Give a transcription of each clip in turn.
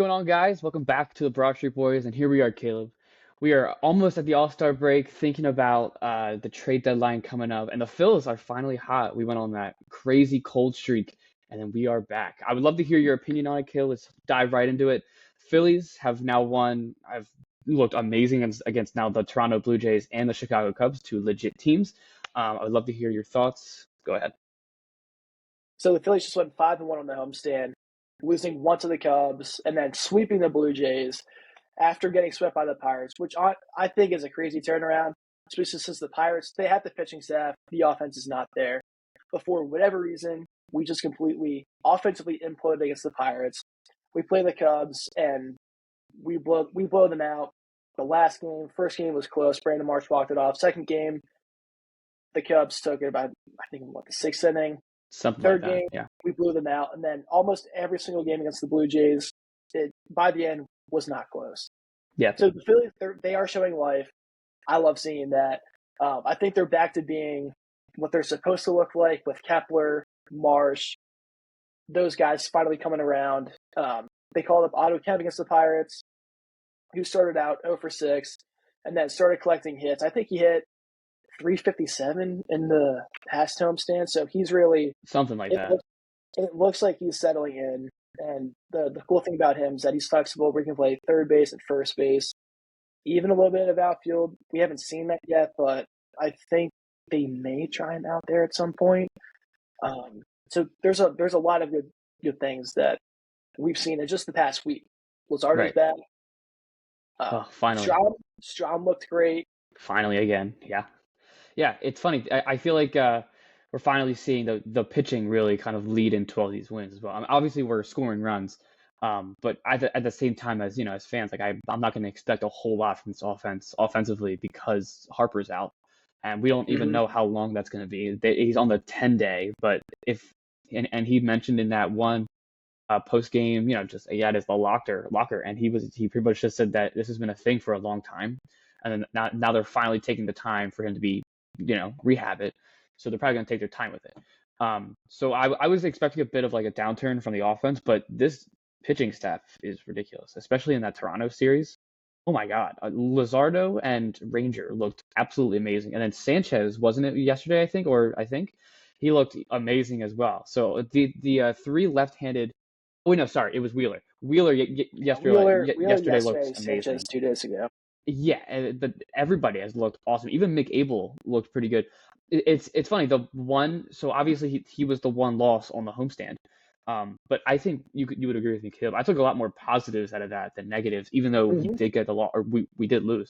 Going on, guys? Welcome back to the Broad Street Boys, and here we are, Caleb. We are almost at the All-Star break, thinking about the trade deadline coming up, and the Phillies are finally hot. We went on that crazy cold streak, and then we are back. I would love to hear your opinion on it, Caleb. Let's dive right into it. Phillies have now won. I've looked amazing against now the Toronto Blue Jays and the Chicago Cubs, two legit teams. I would love to hear your thoughts. Go ahead. So the Phillies just went 5-1 on the homestand, losing one to the Cubs and then sweeping the Blue Jays after getting swept by the Pirates, which I think is a crazy turnaround, especially since the Pirates, they have the pitching staff, the offense is not there. But for whatever reason, we just completely offensively imploded against the Pirates. We play the Cubs and we blow them out. The last game, first game was close. Brandon Marsh walked it off. Second game, the Cubs took it about, I think, the sixth inning. Something like Third that, game, yeah. we blew them out. And then almost every single game against the Blue Jays, by the end, was not close. Yeah. So the Phillies, they are showing life. I love seeing that. I think they're back to being what they're supposed to look like with Kepler, Marsh, those guys finally coming around. They called up Otto Kemp against the Pirates, who started out 0 for 6 and then started collecting hits. I think he hit 357 in the past homestand. So he's really Something like that. It looks like he's settling in. And the cool thing about him is that he's flexible. We can play third base and first base, even a little bit of outfield. We haven't seen that yet, but I think they may try him out there at some point. So there's a lot of good things that we've seen in just the past week. Lazardo's Right. back. Finally. Strom looked great. Finally again, yeah. Yeah, it's funny. I feel like we're finally seeing the pitching really kind of lead into all these wins as well. I mean, obviously, we're scoring runs, but at the same time, as as fans, like I'm not going to expect a whole lot from this offensively because Harper's out, and we don't even know how long that's going to be. He's on the 10-day, but and he mentioned in that one post game, just he had his locker, and he pretty much just said that this has been a thing for a long time, and then now they're finally taking the time for him to be rehab it. So they're probably going to take their time with it. So I was expecting a bit of like a downturn from the offense, but this pitching staff is ridiculous, especially in that Toronto series. Oh my God, Luzardo and Ranger looked absolutely amazing, and then Sanchez, wasn't it yesterday? I think he looked amazing as well. So the three left-handed. Oh wait, no, sorry, it was Wheeler. Wheeler yesterday looked amazing. Sanchez 2 days ago. Yeah, but everybody has looked awesome. Even McAble looked pretty good. It's funny. The one, so obviously he was the one loss on the homestand. But I think you would agree with me, Caleb. I took a lot more positives out of that than negatives, even though he did get the loss, or we did lose.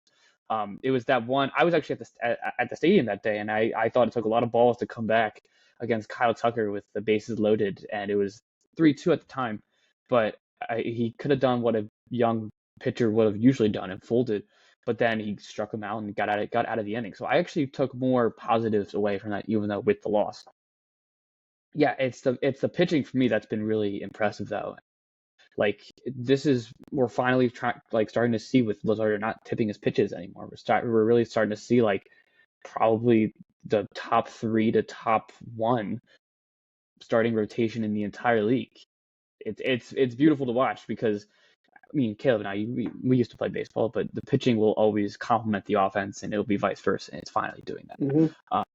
It was that one. I was actually at the stadium that day, and I thought it took a lot of balls to come back against Kyle Tucker with the bases loaded, and it was 3-2 at the time. But he could have done what a young pitcher would have usually done and folded. But then he struck him out and got out of the inning. So I actually took more positives away from that, even though with the loss. Yeah, it's the pitching for me that's been really impressive though. Like we're finally starting to see with Luzardo not tipping his pitches anymore. We're really starting to see like probably the top 3 to top 1 starting rotation in the entire league. It's beautiful to watch because I mean, Caleb and I, we used to play baseball, but the pitching will always complement the offense, and it'll be vice versa, and it's finally doing that.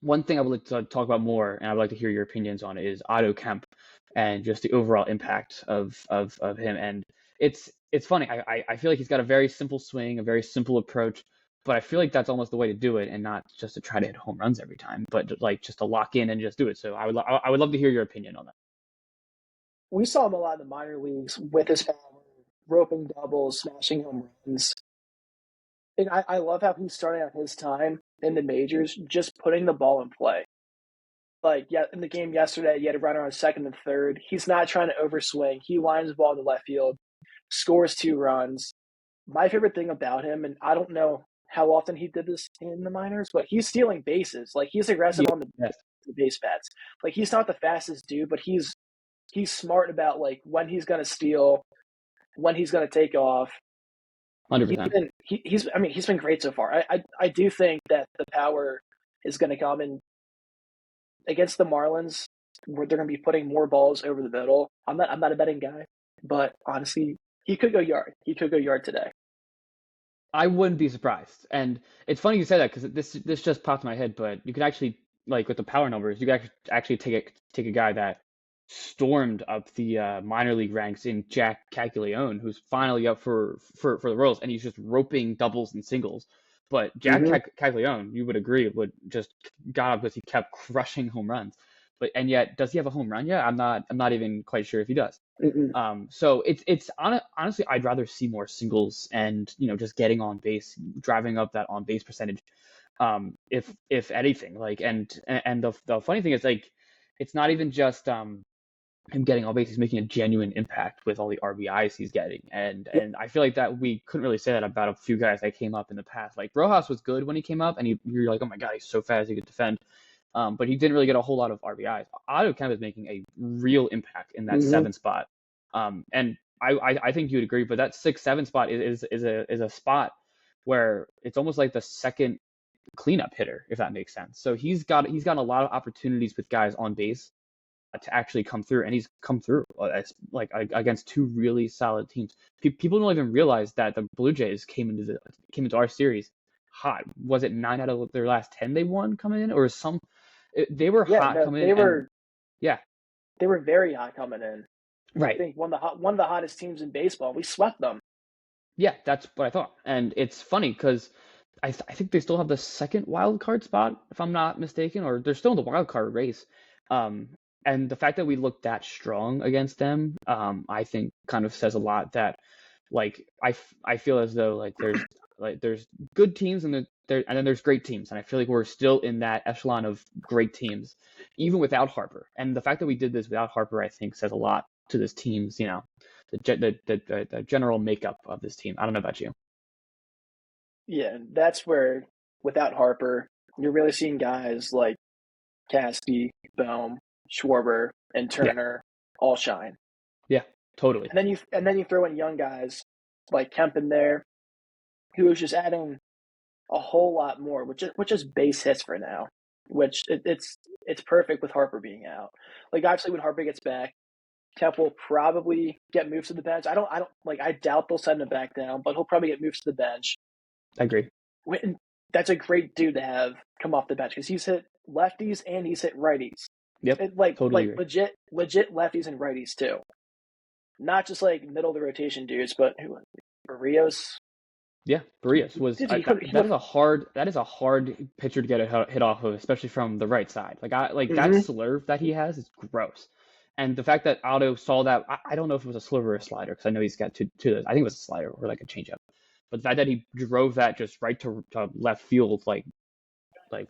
One thing I would like to talk about more, and I would like to hear your opinions on it, is Otto Kemp and just the overall impact of him. And it's funny. I feel like he's got a very simple swing, a very simple approach, but I feel like that's almost the way to do it, and not just to try to hit home runs every time, but just to lock in and just do it. So I would love to hear your opinion on that. We saw him a lot in the minor leagues with his power, roping doubles, smashing home runs. And I love how he's starting out his time in the majors, just putting the ball in play. Like, yeah, in the game yesterday, he had a runner on second and third. He's not trying to overswing. He lines the ball to left field, scores 2 runs. My favorite thing about him, and I don't know how often he did this in the minors, but he's stealing bases. Like, he's aggressive on the base paths. Like, he's not the fastest dude, but he's smart about like when he's going to steal, when he's going to take off. 100%. He's been great so far. I do think that the power is going to come in against the Marlins, where they're going to be putting more balls over the middle. I'm not a betting guy, but honestly, he could go yard. He could go yard today. I wouldn't be surprised. And it's funny you say that because this just popped in my head. But you could actually, like, with the power numbers, you could actually take a guy that stormed up the minor league ranks in Jack Caglione, who's finally up for the Royals, and he's just roping doubles and singles. But Jack Mm-hmm. Caglione, you would agree, would just got up because he kept crushing home runs. And yet, does he have a home run yet? I'm not even quite sure if he does. Mm-mm. So honestly, I'd rather see more singles and just getting on base, driving up that on base percentage. If anything, like and the funny thing is, like, it's not even just him getting on base; he's making a genuine impact with all the RBIs he's getting, and Yep. and I feel like that we couldn't really say that about a few guys that came up in the past. Like Rojas was good when he came up, and you're like, oh my god, he's so fast, he could defend. But he didn't really get a whole lot of RBIs. Otto Kemp is making a real impact in that Mm-hmm. seven spot. And I think you'd agree, but that 6-7 spot is a spot where it's almost like the second cleanup hitter, if that makes sense. So he's got a lot of opportunities with guys on base to actually come through, and he's come through like against two really solid teams. People don't even realize that the Blue Jays came into our series hot. Was it 9 out of their last 10 they won coming in, or they were Yeah, hot no, coming in, and yeah, they were very hot coming in. I right. think one of the hottest teams in baseball. We swept them. Yeah, that's what I thought. And it's funny because I think they still have the second wild card spot, if I'm not mistaken, or they're still in the wild card race. Um, and the fact that we looked that strong against them, I think kind of says a lot that, like, I feel as though, like there's good teams and then there's great teams, and I feel like we're still in that echelon of great teams, even without Harper. And the fact that we did this without Harper, I think, says a lot to this team's, the general makeup of this team. I don't know about you. Yeah, that's where without Harper, you're really seeing guys like Caspi, Bohm, Schwarber, and Yeah, Turner all shine. yeah, totally. And then you throw in young guys like Kemp in there, who is just adding a whole lot more, which is base hits for now. Which it's perfect with Harper being out. Like obviously when Harper gets back, Kemp will probably get moved to the bench. I doubt they'll send him back down, but he'll probably get moved to the bench. I agree. That's a great dude to have come off the bench because he's hit lefties and he's hit righties. Yep, It, like totally like agree. legit lefties and righties too. Not just like middle of the rotation dudes, but who Barrios. Yeah, Barrios was Dude, that is a hard pitcher to get a hit off of, especially from the right side. Like that mm-hmm, slurve that he has is gross. And the fact that Otto saw that, I don't know if it was a slurve or a slider, because I know he's got two of those. I think it was a slider or like a changeup. But the fact that he drove that just right to left field, like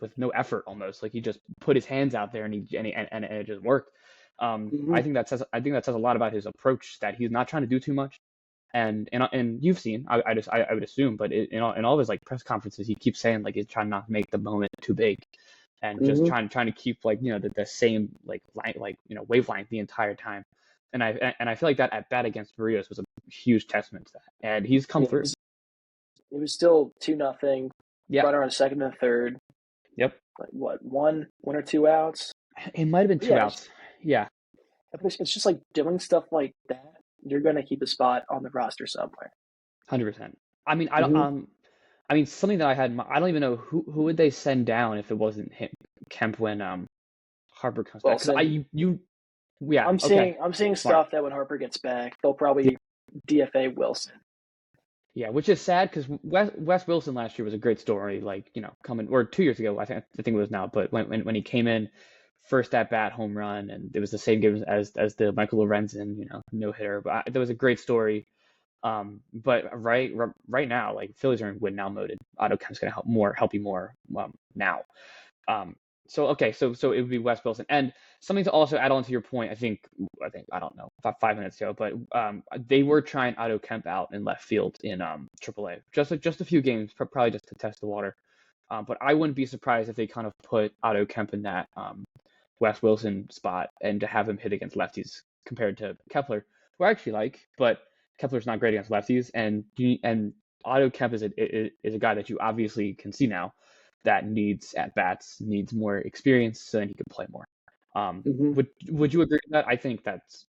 with no effort almost, like he just put his hands out there, and it just worked. mm-hmm, I think that says a lot about his approach, that he's not trying to do too much. And you've seen, I would assume, but in all of his like press conferences, he keeps saying like he's trying not to make the moment too big, and just mm-hmm. trying to keep, like, the same wavelength the entire time. And I feel like that at bat against Barrios was a huge testament to that, and he's come Yeah, through. it was still 2-0. Yeah. Runner on second and third. Yep. Like what, one or two outs? It might have been But two yeah, outs. Yeah. it's just like doing stuff like that. You're gonna keep a spot on the roster somewhere. 100%. I mean, I don't. Mm-hmm. Something that I had. I don't even know who would they send down if it wasn't him, Kemp, when Harper comes back. Because Wilson. yeah, okay, I'm seeing smart. stuff that when Harper gets back, they'll Yeah, probably DFA Wilson. yeah, which is sad because Wes Wilson last year was a great story. Like, coming, or 2 years ago, I think it was now, but when he came in, first at bat home run, and it was the same game as the Michael Lorenzen, no hitter. But that was a great story. But right now, like, Phillies are in win now mode. Otto Kemp's gonna help you more now. Um, so okay, so it would be Wes Wilson, and something to also add on to your point. I think I don't know, about 5 minutes ago, but they were trying Otto Kemp out in left field in AAA, just a few games, probably just to test the water. But I wouldn't be surprised if they kind of put Otto Kemp in that Wes Wilson spot, and to have him hit against lefties compared to Kepler, who I actually like, but Kepler's not great against lefties, and Otto Kemp is a guy that you obviously can see now that needs at bats, needs more experience, so then he can play more. Mm-hmm. Would you agree with that? I think that's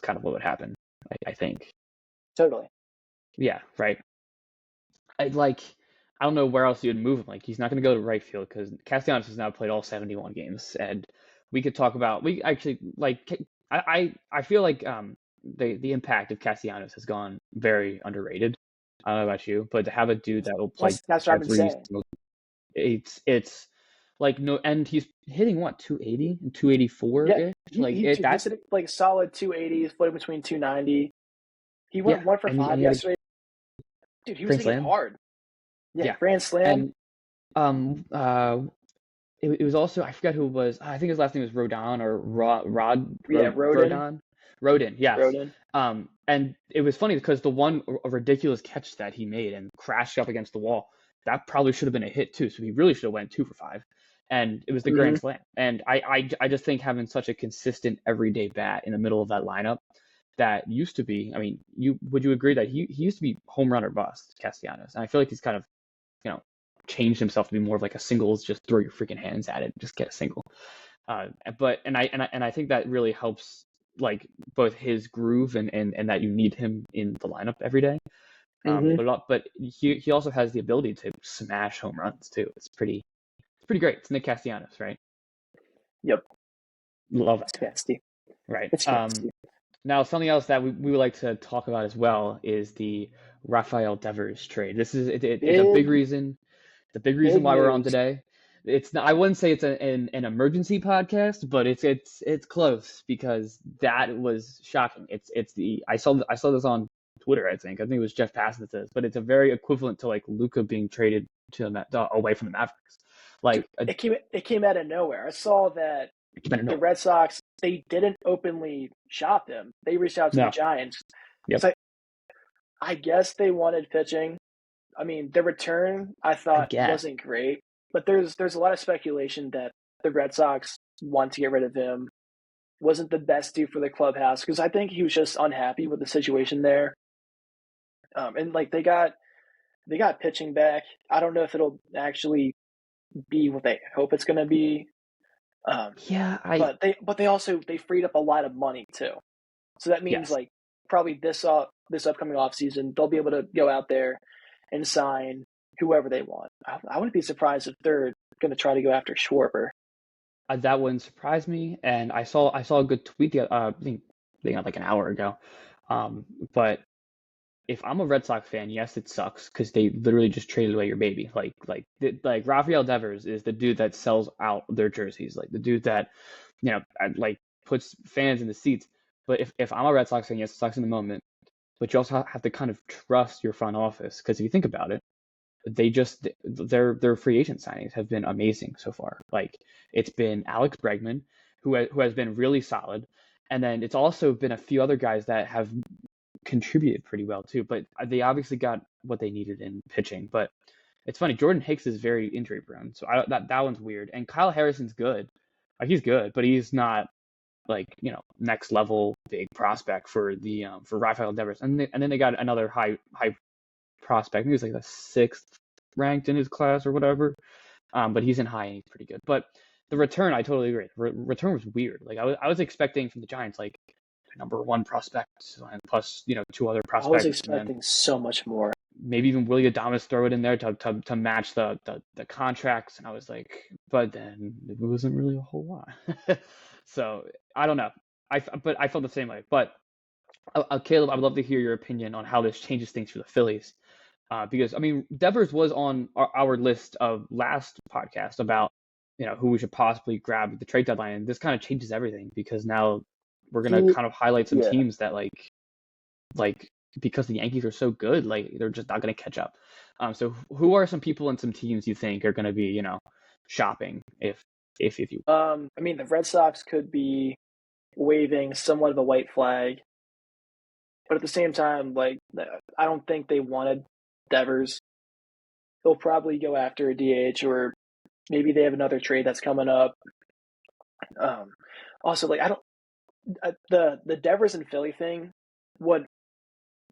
kind of what would happen. I think. Totally. Yeah, right. I don't know where else you'd move him. Like he's not going to go to right field because Castellanos has now played all 71 games, and we could talk about we actually like I feel like the impact of Castellanos has gone very underrated. I don't know about you, but to have a dude that will play That's what I've been every saying. it's like no, and he's hitting what 280 and 284 Yeah, ish. Like he it he's that's at like solid 280, floating between 290. He went yeah, 1 for 5 and he had a yesterday. Dude, he was grand hitting it slam. hard. Yeah, Yeah, grand slam. and um uh it was also I forgot who it was. I think his last name was Rodon or Yeah, Rodon. Rodon. Rodon, yes. Rodon. And it was funny because the one a ridiculous catch that he made and crashed up against the wall, that probably should have been a hit too. So he really should have went 2 for 5. And it was the grand Mm-hmm. slam. And I just think having such a consistent everyday bat in the middle of that lineup that used to be, I mean, would you agree that he used to be home run or bust, Castellanos? And I feel like he's kind of you know, changed himself to be more of like a singles, just throw your freaking hands at it, just get a single. But I think that really helps like both his groove and that you need him in the lineup every day. Mm-hmm. But he also has the ability to smash home runs too. It's pretty great. It's Nick Castellanos, right? Yep. Love It's that guy, nasty. right? It's nasty. Now something else that we would like to talk about as well is the Rafael Devers trade. It's a big Big, reason. The big reason big why we're on news. today. It's not, I wouldn't say it's an emergency podcast, but it's close because that was shocking. It's the I saw this on Twitter. I think it was Jeff Passan that says, but it's a very equivalent to like Luca being traded to away from the Mavericks. Dude, Like it came out of nowhere. I saw that I don't the know. Red Sox, they didn't openly shop him. They reached out to the No. Giants. Yep. So I guess they wanted pitching. I mean, the return I I thought guess. wasn't great, but there's a lot of speculation that the Red Sox want to get rid of him. Wasn't the best dude for the clubhouse because I think he was just unhappy with the situation there. And like they got pitching back. I don't know if it'll actually be what they hope it's going to be. Yeah. I But they also they freed up a lot of money too. So that means yes. like probably this upcoming off season they'll be able to go out there and sign whoever they want. I wouldn't be surprised if they're going to try to go after Schwarber. That wouldn't surprise me. And I saw a good tweet I think like an hour ago. Um, but if I'm a Red Sox fan, yes, it sucks because they literally just traded away your baby. Like Rafael Devers is the dude that sells out their jerseys, like the dude that like puts fans in the seats. But if I'm a Red Sox fan, yes, it sucks in the moment, but you also have to kind of trust your front office because if you think about it, their free agent signings have been amazing so far. Like it's been Alex Bregman, who has been really solid, and then it's also been a few other guys that have contributed pretty well too. But they obviously got what they needed in pitching. But it's funny, Jordan Hicks is very injury prone, so that one's weird. And Kyle Harrison's good, like he's good, but he's not like next level big prospect for the for Rafael Devers. And then they got another high prospect. I think he was like the sixth ranked in his class or whatever. But he's in high and he's pretty good. But the return, I totally agree. Return was weird. Like I was expecting from the Giants like number one prospect and plus two other I was prospects, and then expecting so much more. maybe even Willie Adames throw it in there to match the contracts. And I was like, but then it wasn't really a whole lot. So I don't know. But I felt the same way. But Caleb, I'd love to hear your opinion on how this changes things for the Phillies. Because I mean, Devers was on our list of last podcast about who we should possibly grab at the trade deadline, and this kind of changes everything because now we're gonna He kind of highlight some yeah. teams that like because the Yankees are so good, like they're just not gonna catch up. So who are some people and some teams you think are gonna be shopping if you I mean the Red Sox could be waving somewhat of a white flag, but at the same time, like I don't think they wanted Devers. They'll probably go after a DH or maybe they have another trade that's coming up. Um, also, like I don't the Devers and Philly thing would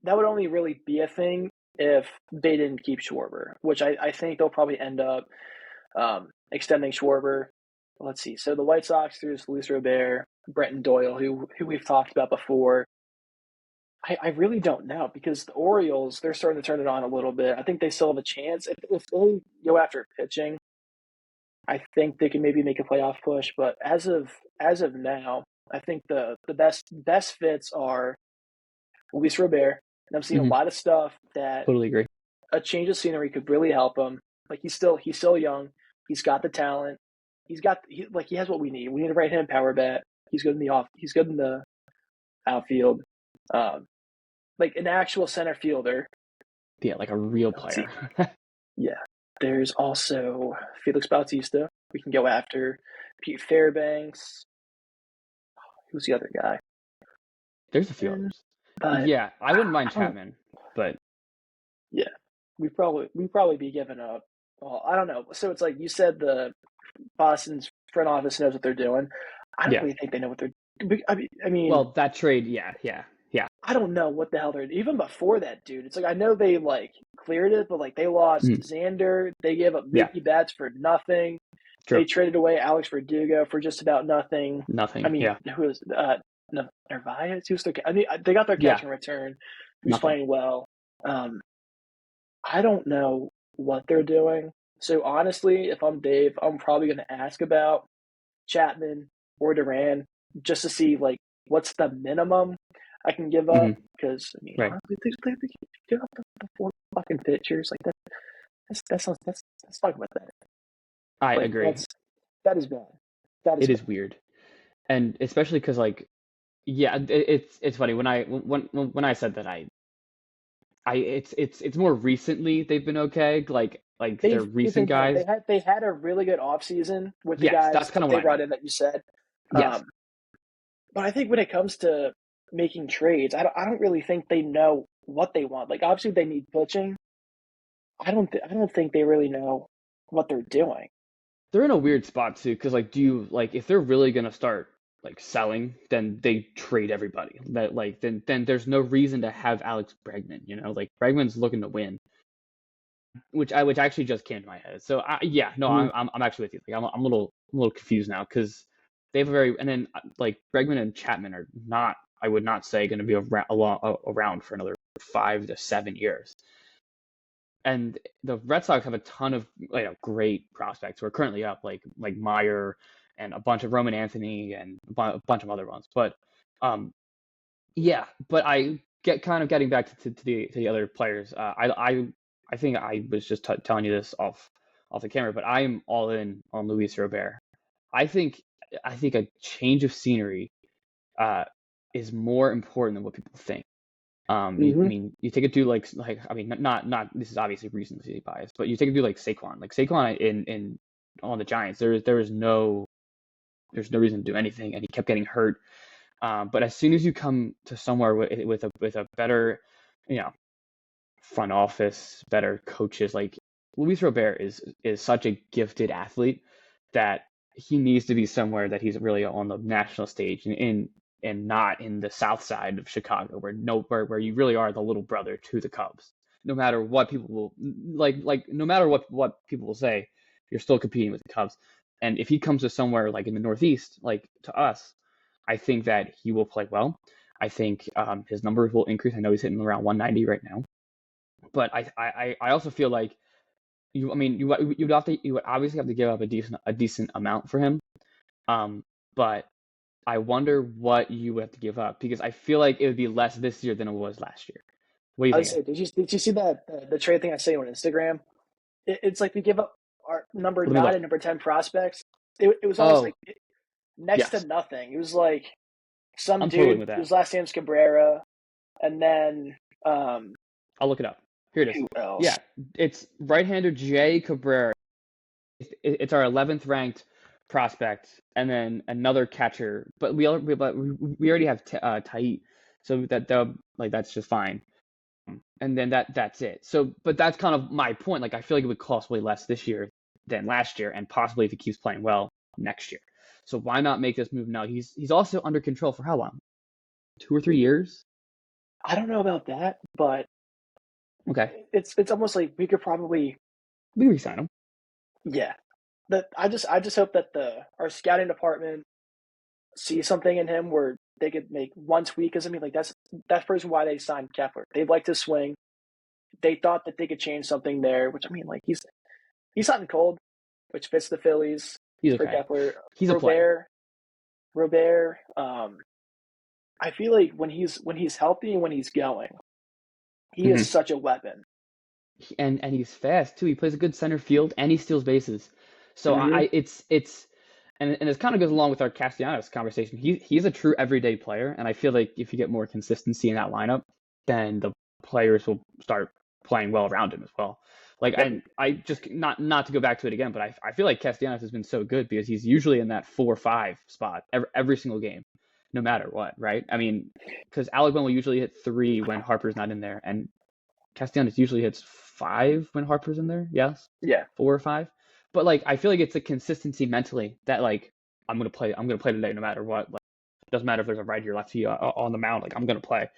that would only really be a thing if they didn't keep Schwarber, which I think they'll probably end up extending Schwarber. Let's see. So the White Sox, there's Luis Robert, Brenton Doyle, who we've talked about before. I really don't know because the Orioles, they're starting to turn it on a little bit. I think they still have a chance. If they go after pitching, I think they can maybe make a playoff push. But as of now, I think the best fits are Luis Robert. And I'm seeing a Hmm. lot of stuff that Totally agree. a change of scenery could really help him. Like he's still young. He's got the talent. He has what we need. We need a right hand power bat. He's good in the off. He's good in the outfield. Um, like an actual center fielder. Yeah, like a real Let's see. player. Yeah. There's also Felix Bautista. We can go after Pete Fairbanks. Who's the other guy? There's a few And, others. but Yeah, I wouldn't mind I don't. Chapman, but Yeah, we probably be giving up. Well, I don't know. So it's like you said, the Boston's front office knows what they're doing. I don't yeah. really think they know what they're. I mean, Well, that trade, yeah, yeah, yeah. I don't know what the hell they're even before that, dude. It's like I know they like cleared it, but like they lost Mm, Xander, they gave up yeah, Mookie Betts for nothing. They true. traded away Alex Verdugo for just about nothing. I Nothing. mean, Yeah, who is Narvaez? Who's their? I mean, they got their yeah, catch and return, who's nothing. playing well. Um, I don't know what they're doing. So honestly, if I'm Dave, I'm probably going to ask about Chapman or Duran just to see like what's the minimum I can give up. Hmm. Because I mean, Right. honestly, they give up the four fucking pitchers like that. That's talking about that. I Like agree. that is bad. That is It bad. is weird, and especially because like, yeah, it's funny when I said that it's more recently they've been okay. Like they're They've recent been good. guys. They had a really good offseason with the Yes, that's guys kind that of they what I brought meant. in that you said. Yes, But I think when it comes to making trades, I don't really think they know what they want. Like obviously they need pitching. I don't think they really know what they're doing. they're in a weird spot too, because like, do you like if they're really gonna start like selling, then they trade everybody. That like then there's no reason to have Alex Bregman. Like Bregman's looking to win, which actually just came to my head. So yeah, no, Mm. I'm actually with you. Like I'm a little confused now because they have a very and then like Bregman and Chapman are not. I would not say going to be around for another 5 to 7 years. And the Red Sox have a ton of great prospects who are currently up, like Meyer and a bunch of Roman Anthony and a bunch of other ones. But yeah, but I get kind of getting back to the other players. I think I was just telling you this off the camera, but I'm all in on Luis Robert. I think I think a change of scenery uh, is more important than what people think. I Hmm. mean, you take a dude like I mean, not this is obviously recency bias, but you take a dude like Saquon. Like Saquon in on the Giants, there's no reason to do anything, and he kept getting hurt. But as soon as you come to somewhere with a better, you know, front office, better coaches, like Luis Robert is such a gifted athlete that he needs to be somewhere that he's really on the national stage and not in the south side of Chicago where you really are the little brother to the Cubs. No matter what people will no matter what people will say, you're still competing with the Cubs. And if he comes to somewhere like in the Northeast, like to us, I think that he will play well. I think his numbers will increase. I know he's hitting around 190 right now, but I also feel like I mean you would obviously have to give up a decent amount for him. Um, but I wonder what you would have to give up because I feel like it would be less this year than it was last year. What are you I would thinking? say, did you see that the trade thing I say on Instagram? It's like we give up our number Let me 9 look. and number 10 prospects. It was almost Oh, like next to yes, nothing. It was like some I'm totally dude with that. whose last name's Cabrera, and then I'll look it up. Here it is. who else? Yeah, it's right-hander Jay Cabrera. It's our 11th ranked prospect, and then another catcher. But we already have Tait, so that's just fine. And then that's it. So, but that's kind of my point. Like, I feel like it would cost way less this year than last year, and possibly if he keeps playing well next year. So why not make this move now? He's also under control for how long? 2 or 3 years? I don't know about that, but Okay, it's almost like we could probably, we can resign him. yeah. That I just hope that the our scouting department sees something in him where they could make one tweak or something. Like that's the reason why they signed Kepler. They like to swing. They thought that they could change something there, which I mean, like he's hot and cold, which fits the Phillies He's for okay. Kepler. He's a player. Robert. I feel like when he's healthy and when he's going, he is Mm-hmm. such a weapon. And he's fast too. He plays a good center field and he steals bases. So Mm-hmm. it's and it kind of goes along with our Castellanos conversation. He's a true everyday player, and I feel like if you get more consistency in that lineup, then the players will start playing well around him as well. Like Yep. I just not to go back to it again, but I feel like Castellanos has been so good because he's usually in that 4-5 spot every single game, no matter what, right? I mean, because Alec Bohm will usually hit 3 when Harper's not in there, and Castellanos usually hits 5 when Harper's in there. Yes, Yeah. 4 or 5. But like I feel like it's a consistency mentally that like I'm gonna play today no matter what. Like it doesn't matter if there's a righty or lefty on the mound. Like I'm gonna play.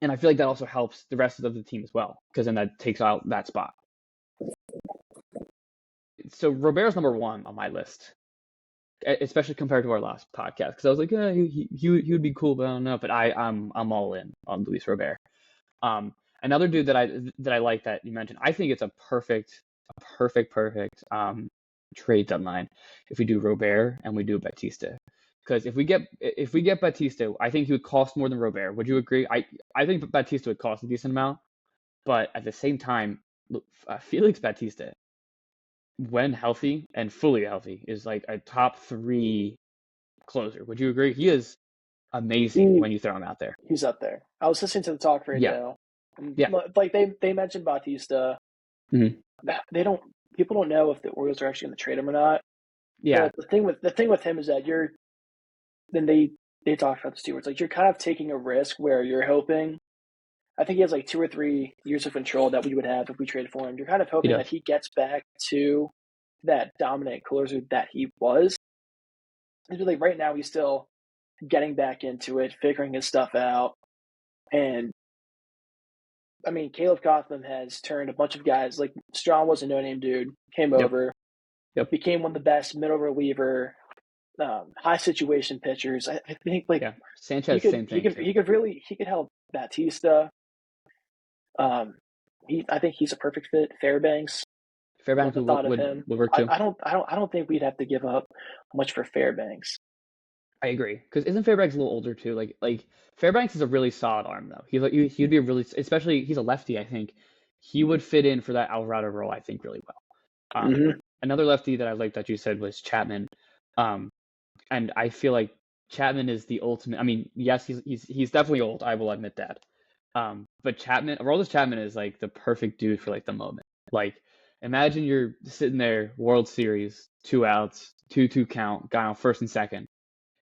And I feel like that also helps the rest of the team as well because then that takes out that spot. So Roberto's number 1 on my list, especially compared to our last podcast because I was like, yeah, he would be cool, but I don't know. But I'm all in on Luis Robert. Another dude that I like that you mentioned, I think it's a perfect trade deadline if we do Robert and we do Batista. Because if we get Batista, I think he would cost more than Robert. Would you agree? I think Batista would cost a decent amount, but at the same time, Felix Batista, when healthy and fully healthy, is like a top 3 closer. Would you agree? He is amazing when you throw him out there. He's up there. I was listening to the talk Yeah. radio. Yeah. Like they mentioned Bautista. Mm-hmm. People don't know if the Orioles are actually going to trade him or not. Yeah. But the thing with him is that they talked about the stewards. Like you're kind of taking a risk where you're hoping. I think he has like 2 or 3 years of control that we would have if we traded for him. You're kind of hoping that he gets back to that dominant closer that he was. It's really right now he's still getting back into it, figuring his stuff out. And I mean, Caleb Cotham has turned a bunch of guys. Like Strawn was a no-name dude, came over, became one of the best middle reliever, high situation pitchers. I think like Sanchez, same thing. He could help Batista. I think he's a perfect fit. Fairbanks Fairbanks would work too. I don't think we'd have to give up much for Fairbanks. I agree, because isn't Fairbanks a little older too? Like Fairbanks is a really solid arm though. He'd be a really, especially he's a lefty. I think he would fit in for that Alvarado role. I think really well. Another lefty that I like that you said was Chapman, and I feel like Chapman is the ultimate. I mean, yes, he's definitely old. I will admit that. But Aroldis Chapman is like the perfect dude for like the moment. Like imagine you're sitting there, World Series, 2 outs, 2-2 count, guy on first and second.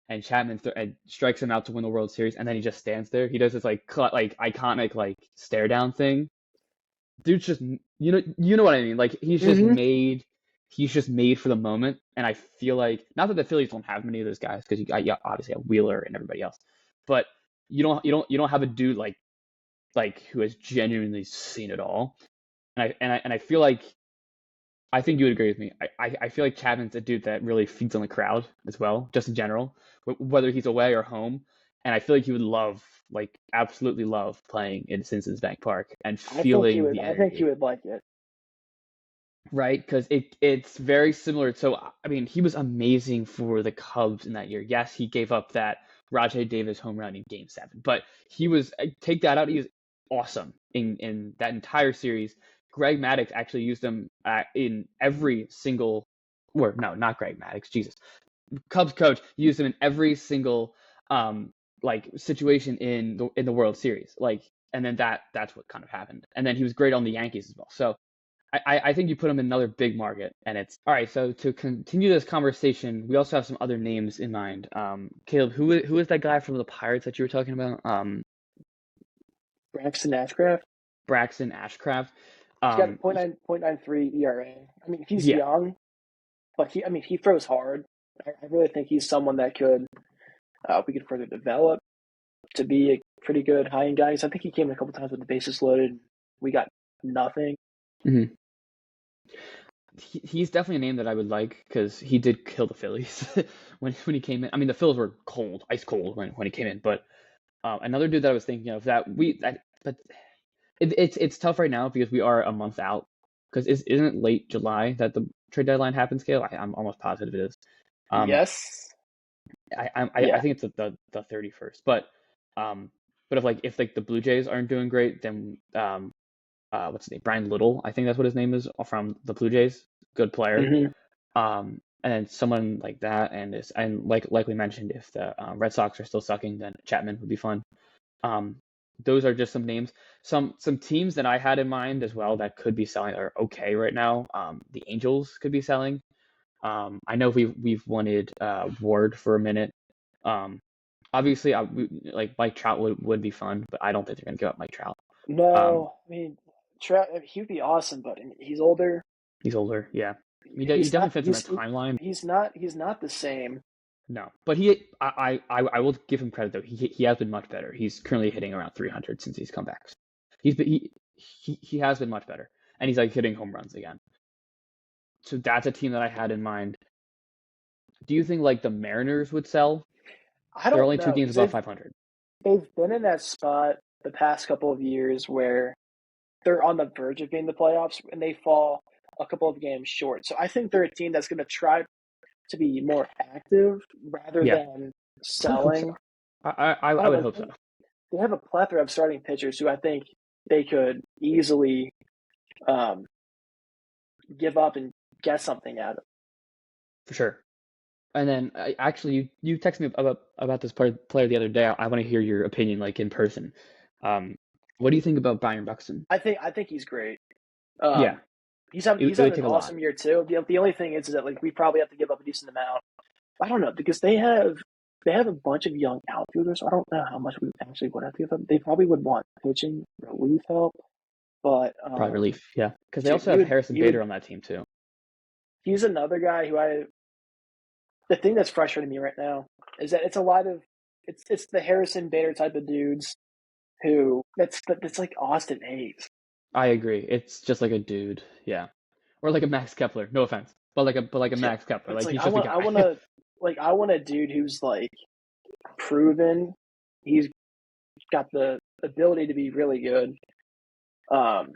And Chapman strikes him out to win the World Series, and then he just stands there. He does this like iconic like stare down thing. Dude's just you know what I mean. Like he's just made for the moment. And I feel like not that the Phillies don't have many of those guys because you obviously have Wheeler and everybody else, but you don't have a dude like who has genuinely seen it all. And I feel like I think you would agree with me. I feel like Chapman's a dude that really feeds on the crowd as well, just in general, whether he's away or home. And I feel like he would absolutely love playing in Citizens Bank Park and feeling the energy. I think he would like it. Right, because it's very similar. So, I mean, he was amazing for the Cubs in that year. Yes, he gave up that Rajai Davis home run in Game 7, but take that out, he was awesome in that entire series. Greg Maddux actually used him in every single, or no, not Greg Maddux, Jesus. Cubs coach used him in every single situation in the World Series. And then that's what kind of happened. And then he was great on the Yankees as well. So I think you put him in another big market, and it's all right. So to continue this conversation, we also have some other names in mind. Caleb, who is that guy from the Pirates that you were talking about? Braxton Ashcraft. Braxton Ashcraft. He's got a .93 ERA. I mean, he's young, but he throws hard. I really think he's someone that we could further develop to be a pretty good high-end guy. I think he came in a couple times with the bases loaded. We got nothing. Mm-hmm. he's definitely a name that I would like because he did kill the Phillies when he came in. I mean, the Phillies were cold, ice cold when he came in. But another dude that I was thinking of but it's tough right now because we are a month out. Because isn't it late July that the trade deadline happens, Kale? I'm almost positive it is. Um, Yes. I Yeah. think it's the 31st. Um, but if the Blue Jays aren't doing great, then what's his name? Brian Little, I think that's what his name is from the Blue Jays. Good player. Hmm. And then someone like that, and like we mentioned, if the Red Sox are still sucking, then Chapman would be fun. Um, those are just some names. Some teams that I had in mind as well that could be selling are okay right now. The Angels could be selling. I know we've wanted Ward for a minute. Um, obviously, like Mike Trout would be fun, but I don't think they're gonna give up Mike Trout. Um, No, I mean, he'd be awesome, but I mean, he's older. he's older, yeah. He He's definitely not. fits in that timeline. He's not. He's not the same. No, but I will give him credit though. He has been much better. He's currently hitting around 300 since he's come back. He has been much better, and he's like hitting home runs again. So that's a team that I had in mind. Do you think like the Mariners would sell? I They're don't only two know games because above 500. they've been in that spot the past couple of years where they're on the verge of being the playoffs and they fall a couple of games short. So I think they're a team that's going to try to be more active rather Yeah, than I would hope so. selling. I I don't would know. hope so They have a plethora of starting pitchers who I think they could easily um, give up and get something out of. for sure. And then actually, you texted me about this player the other day. I want to hear your opinion, like in person. What do you think about Byron Buxton? I think he's great. Yeah, Um, he's it would having an take a lot awesome year too. The only thing is that like we probably have to give up a decent amount. I don't know because they have a bunch of young outfielders. So I don't know how much we actually would have to give up. They probably would want pitching relief help, but probably relief. Yeah, because they dude, also have Harrison Bader on that team too. he's another guy who I. The thing that's frustrating me right now is that it's a lot of it's the Harrison Bader type of dudes who that's like Austin Hayes. I agree. It's just like a dude. Yeah, or like a Max Kepler. No offense, but like a Yeah, Max Kepler. it's Like like he's just a guy. I want a dude who's like proven. He's got the ability to be really good. Um,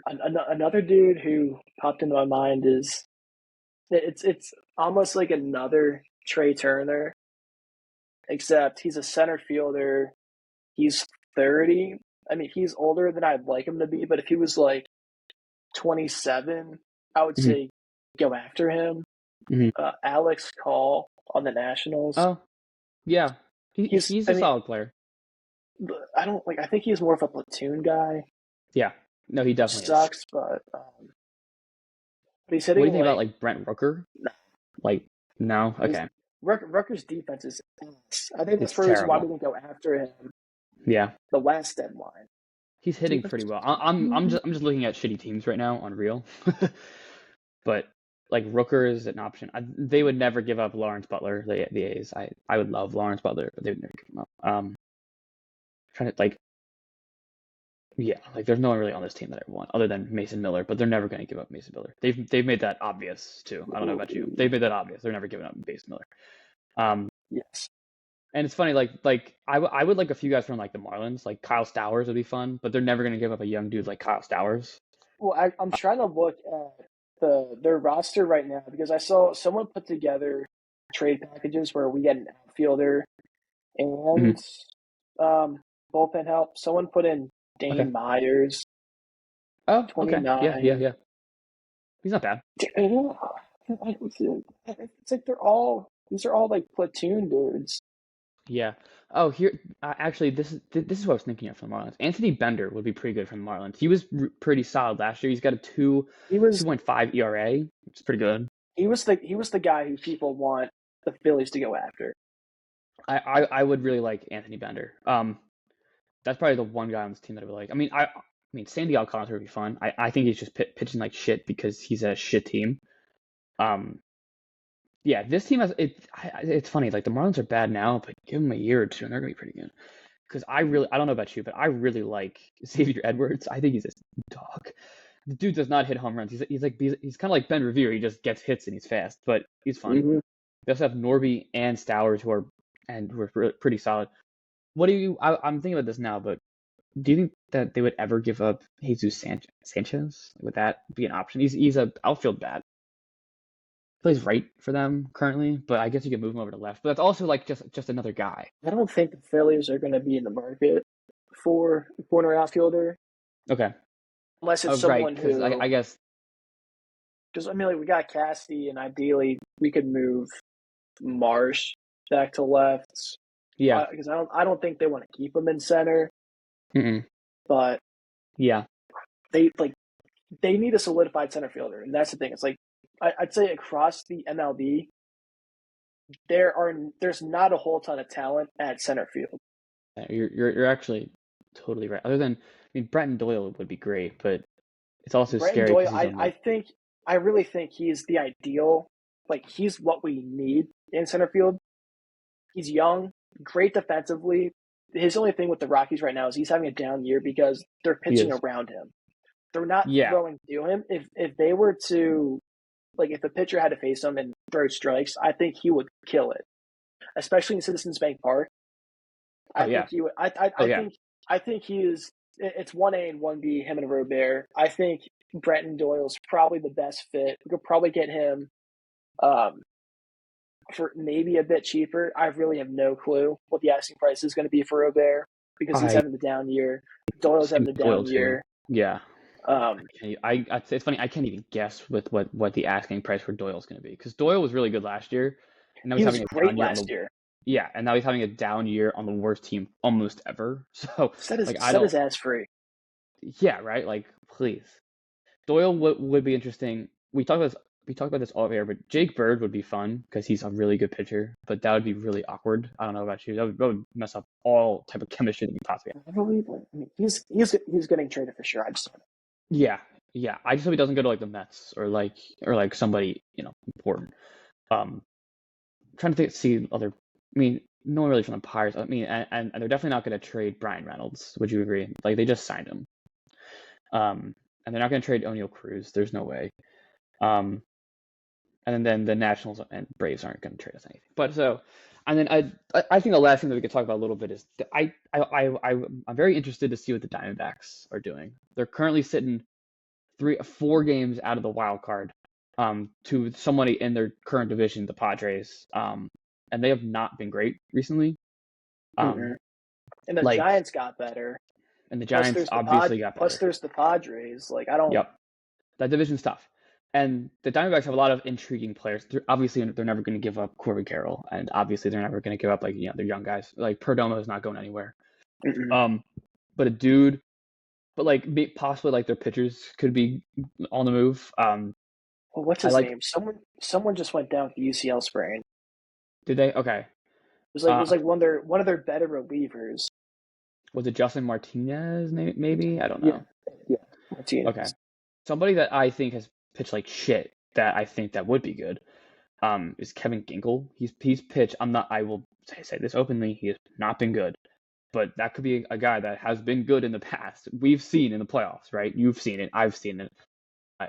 another dude who popped into my mind is it's almost like another Trey Turner, except he's a center fielder. He's 30. I mean, he's older than I'd like him to be, but if he was like 27, I would Mhm, say go after him. mhm. Alex Call on the Nationals. Oh yeah, He's, he's I a mean, solid player. I don't like. I think he's more of a platoon guy, Yeah, no, he which definitely is. sucks. But he's What do you hitting think about like like Brent Rooker? Like no, he's okay, Rutgers defense is ass. I think that's it's the reason why we terrible. didn't go after him Yeah, the last deadline. he's hitting Defense pretty is well. I'm just looking at shitty teams right now on Real, but like Rooker is an option. They would never give up Lawrence Butler. The A's. I would love Lawrence Butler, but they would never give him up. Trying to like yeah, like there's no one really on this team that I want other than Mason Miller, but they're never going to give up Mason Miller. They've made that obvious too. I don't know about you. They've made that obvious. They're never giving up Mason Miller. Um, Yes. and it's funny, I would like a few guys from like the Marlins, like Kyle Stowers would be fun, but they're never going to give up a young dude like Kyle Stowers. Well, I'm trying to look at their roster right now because I saw someone put together trade packages where we get an outfielder and Hmm. um, bullpen help. Someone put in Okay. Dane Myers, Oh, okay. Yeah, yeah, 29. yeah. He's not bad. It's like these are all like platoon dudes. Yeah. Oh, here actually, this is what I was thinking of for the Marlins. Anthony Bender would be pretty good from the Marlins. He was pretty solid last year. He's got a He was 2.5 ERA, which is pretty good. he was the guy who people want the Phillies to go after. I would really like Anthony Bender. That's probably the one guy on this team that I would like. I mean, Sandy Alcantara would be fun. I think he's just pitching like shit because he's a shit team. Um, yeah, this team has it. It's funny. Like the Marlins are bad now, but give them a year or two, and they're gonna be pretty good. Because I don't know about you, but I really like Xavier Edwards. I think he's a dog. the dude does not hit home runs. He's kind of like Ben Revere. He just gets hits and he's fast, but he's fun. Mm-hmm. They also have Norby and Stowers who are pretty solid. What do you? I'm thinking about this now, but do you think that they would ever give up Sanchez? Would that be an option? He's a outfield bat. Plays right for them currently, but I guess you could move him over to left. But that's also like just another guy. I don't think the Phillies are going to be in the market for a corner outfielder Okay. unless Oh, it's right, someone because I who. guess Because I mean, like we got Cassidy, and ideally we could move Marsh back to left. yeah. Because I don't think they want to keep him in center, Mm-mm. but Yeah. they need a solidified center fielder, and that's the thing. It's like I'd say across the MLB, there's not a whole ton of talent at center field. You're actually totally right. Other than, I mean, Brenton Doyle would be great, but it's also Brenton scary Doyle, because he's on I really think he's the ideal. Like he's what we need in center field. He's young, great defensively. His only thing with the Rockies right now is he's having a down year because they're he pitching is. around him. They're not Yeah. throwing to him. If they were to like if a pitcher had to face him and throw strikes, I think he would kill it. Especially in Citizens Bank Park. Oh I yeah. think he would Oh yeah. I think he is it's 1A and 1B, him and Robert. I think Brenton Doyle's probably the best fit. We could probably get him um, for maybe a bit cheaper. I really have no clue what the asking price is going to be for Robert because he's I having the down year. Doyle's same having the with Doyle down too. year. Yeah. Um, It's funny. I can't even guess with what the asking price for Doyle's going to be because Doyle was really good last year, and now he he's was having a down great year on last the year. yeah, and now he's having a down year on the worst team almost ever. So like I Set don't his ass free. yeah right like please Doyle would be interesting. We talked about this all air, but Jake Bird would be fun because he's a really good pitcher, but that would be really awkward. I don't know about you. That would mess up all type of chemistry that we possibly have. I believe I mean, he's getting traded for sure. I just don't Yeah, yeah. I just hope he doesn't go to like the Mets or like somebody important. Um, trying to see other. I mean, no one really from the Pirates. I mean, and they're definitely not going to trade Brian Reynolds. Would you agree? Like they just signed him. And they're not going to trade O'Neal Cruz. There's no way. Um, and then the Nationals and Braves aren't going to trade us anything. But so, and then I think the last thing that we could talk about a little bit is I'm very interested to see what the Diamondbacks are doing. They're currently sitting 4 games out of the wild card, to somebody in their current division, the Padres, and they have not been great recently. know. And the Like, Giants got better. and the Giants obviously got Plus better. there's the Padres. Like I don't. Yep, that division's tough. And the Diamondbacks have a lot of intriguing players. Obviously, they're never going to give up Corbin Carroll, and obviously they're never going to give up their young guys. Like Perdomo is not going anywhere. Mm-mm. But a dude, but like possibly like their pitchers could be on the move. Well, what's I his like. name? Someone just went down with the UCL sprain. Did they? Okay. It was like one of their better relievers. Was it Justin Martinez? Maybe I don't Yeah, know. yeah, Okay, Martinez. somebody that I think has pitched like shit that I think that would be good. Is Kevin Ginkel. He's pitched. I will say this openly. He has not been good, but that could be a guy that has been good in the past. We've seen in the playoffs, right? You've seen it. I've seen it.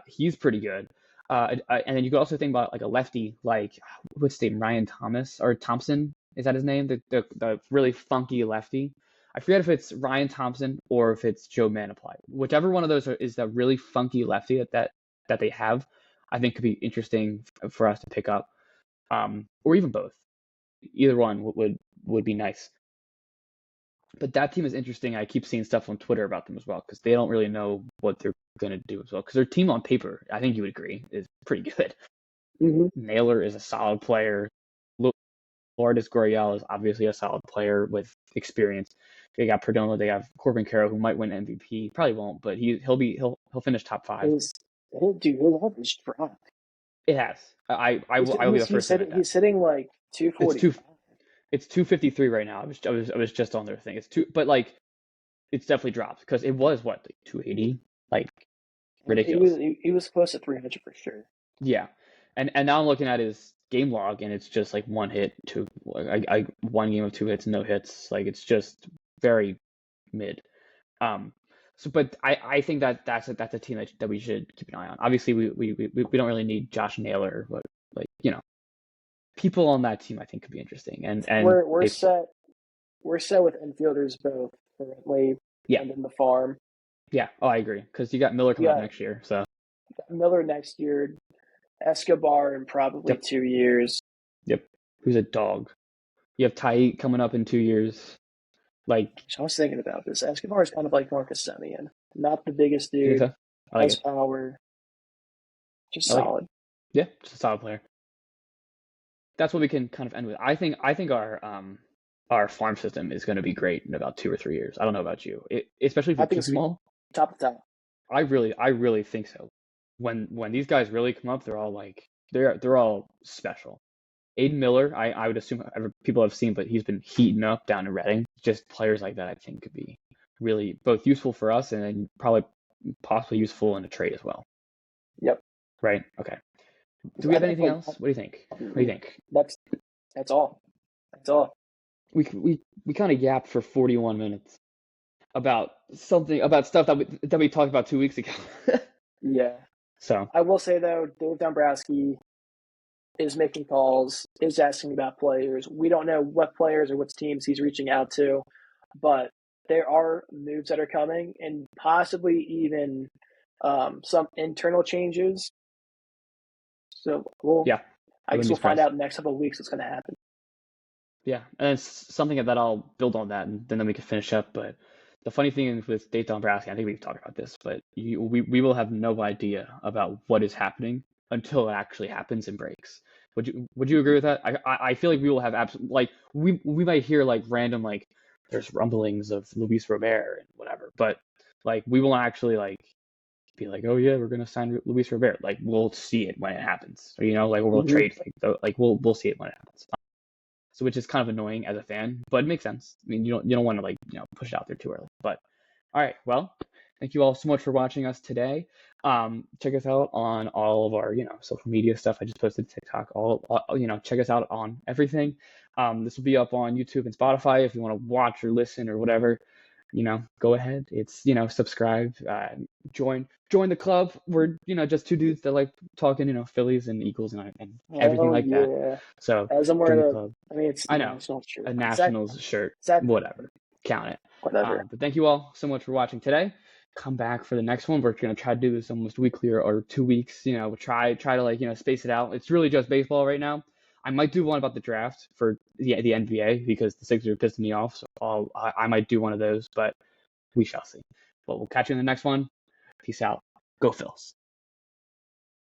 He's pretty good. And then you could also think about like a lefty, like what's his name, Ryan Thomas or Thompson. Is that his name? The really funky lefty. I forget if it's Ryan Thompson or if it's Joe Manaply. Whichever one of those is the really funky lefty that they have, I think could be interesting for us to pick up, or even both. Either one would be nice. But that team is interesting. I keep seeing stuff on Twitter about them as well because they don't really know what they're going to do as well. Because their team on paper, I think you would agree, is pretty good. Mm-hmm. Naylor is a solid player. Lourdes Gurriel is obviously a solid player with experience. They got Perdomo. They have Corbin Carroll, who might win MVP. Probably won't, but he'll finish top 5. His Dude, his average dropped. It has. I will be the first to admit that. He's hitting like It's 240. two. It's 253 right now. I was just on their thing. It's two, but like it's definitely dropped because it was what like 280, like ridiculous. He was close to 300 for sure. Yeah, and now I'm looking at his game log and it's just like 1 hit, 2, I 1 game of 2 hits, no hits. Like it's just very mid. Um, So, but I think that's a team that we should keep an eye on. Obviously, we don't really need Josh Naylor, but like people on that team I think could be interesting. And We're they've set. We're set with infielders both currently, yeah and in the farm. yeah. Oh, I agree because you got Miller You coming up got next year. So Miller next year, Escobar in probably yep 2 years. yep. Who's a dog? You have Tyke coming up in 2 years. Like So I was thinking about this. Escobar is kind of like Marcus Semien. Not the biggest you think dude, so? I like has it. power, just I like it. solid. Yeah, just a solid player. That's what we can kind of end with. I think our farm system is going to be great in about 2 or 3 years. I don't know about you, especially if I we think keep it's them all. top to top. I really think so. When these guys really come up, they're all like they're all special. Aiden Miller, I would assume people have seen, but he's been heating up down in Reading. Just players like that, I think, could be really both useful for us and then probably possibly useful in a trade as well. Yep. Right? Okay. Do we I have think anything like else? What do you think? What do you think? that's that's all. That's all. We kind of yapped for 41 minutes about stuff that we talked about 2 weeks ago. Yeah. So I will say though, Dave Dombrowski is making calls, is asking about players. We don't know what players or what teams he's reaching out to, but there are moves that are coming and possibly even some internal changes. So yeah, I I guess wouldn't be we'll find surprised. out in the next couple of weeks what's going to happen. Yeah, and it's something that I'll build on that, and then we can finish up. But the funny thing is with Dave Dombrowski, I think we've talked about this, but we will have no idea about what is happening until it actually happens and breaks. Would you agree with that? I feel like we will have absolute like we might hear like random like there's rumblings of Luis Robert and whatever, but like we will actually like be like, oh yeah, we're gonna sign Luis Robert. Like we'll see it when it happens, or, like or we'll Mm-hmm. trade like we'll see it when it happens. So which is kind of annoying as a fan, but it makes sense. I mean, you don't want to like push it out there too early. But all right, well, thank you all so much for watching us today. Check us out on all of our social media stuff. I just posted TikTok. Check us out on everything. This will be up on YouTube and Spotify if you want to watch or listen or whatever. Go ahead. It's subscribe, join the club. We're just two dudes that like talking Phillies and Eagles and everything Oh like that. yeah. So As I'm join wearing the a, club. I mean it's I know national shirt. a Exactly. Nationals shirt, Exactly. whatever, count it. Whatever. But thank you all so much for watching today. Come back for the next one. We're gonna try to do this almost weekly or 2 weeks. We'll try to like space it out. It's really just baseball right now. I might do one about the draft for the NBA because the Sixers are pissing me off. So I might do one of those, but we shall see. But we'll catch you in the next one. Peace out. Go Phils.